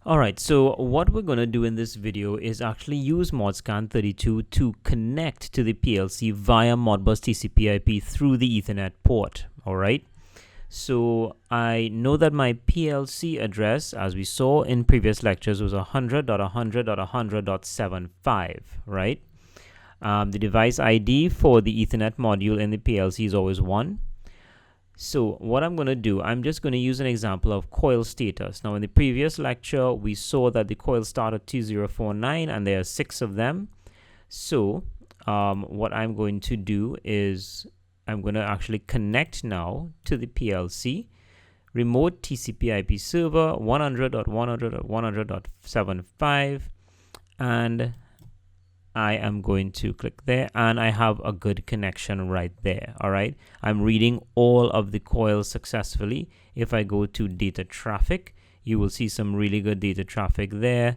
Alright, so what we're going to do in this video is actually use Modscan32 to connect to the PLC via Modbus TCP IP through the Ethernet port. Alright, so I know that my PLC address, as we saw in previous lectures, was 100.100.100.75, right? The device ID for the Ethernet module in the PLC is always 1. So what I'm going to do, I'm just going to use an example of coil status. Now in the previous lecture, we saw that the coil started 2049 and there are 6 of them. So what I'm going to do is I'm going to actually connect now to the PLC. Remote TCP IP server 100.100.100.75, and I am going to click there, and I have a good connection right there. All right, I'm reading all of the coils successfully. If I go to data traffic, you will see some really good data traffic there,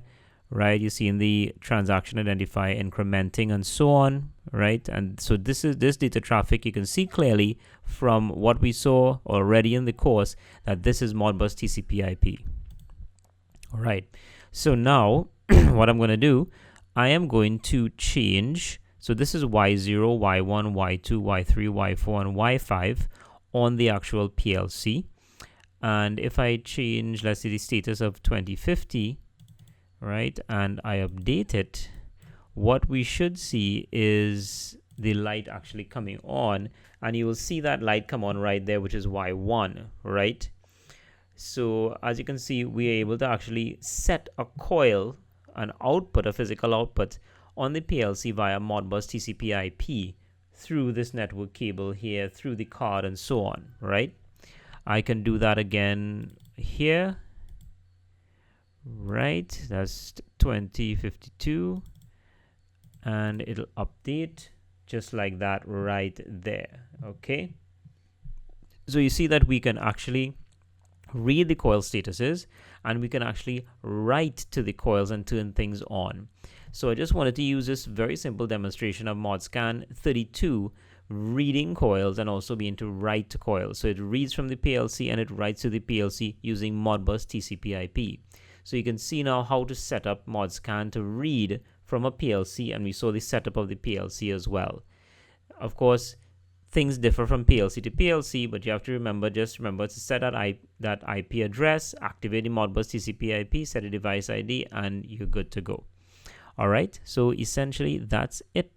right? You see in the transaction identifier incrementing and so on, right? And so this data traffic, you can see clearly from what we saw already in the course that this is Modbus TCP IP. All right, so now what I'm going to do, I am going to change, so this is Y0, Y1, Y2, Y3, Y4, and Y5 on the actual PLC. And if I change, let's say, the status of 2050, right, and I update it, what we should see is the light actually coming on, and you will see that light come on right there, which is Y1, right? So as you can see, we are able to actually set a coil, an output, a physical output on the PLC via Modbus TCP IP through this network cable here, through the card and so on, right? I can do that again here, right? That's 2052, and it'll update just like that right there. Okay, so you see that we can actually read the coil statuses, and we can actually write to the coils and turn things on. So I just wanted to use this very simple demonstration of Modscan32 reading coils and also being to write to coils. So it reads from the PLC and it writes to the PLC using Modbus TCP IP. So you can see now how to set up Modscan to read from a PLC, and we saw the setup of the PLC as well. Of course, things differ from PLC to PLC, but you have to remember, just remember to set that IP address, activate the Modbus TCP IP, set a device ID, and you're good to go. All right, so essentially that's it.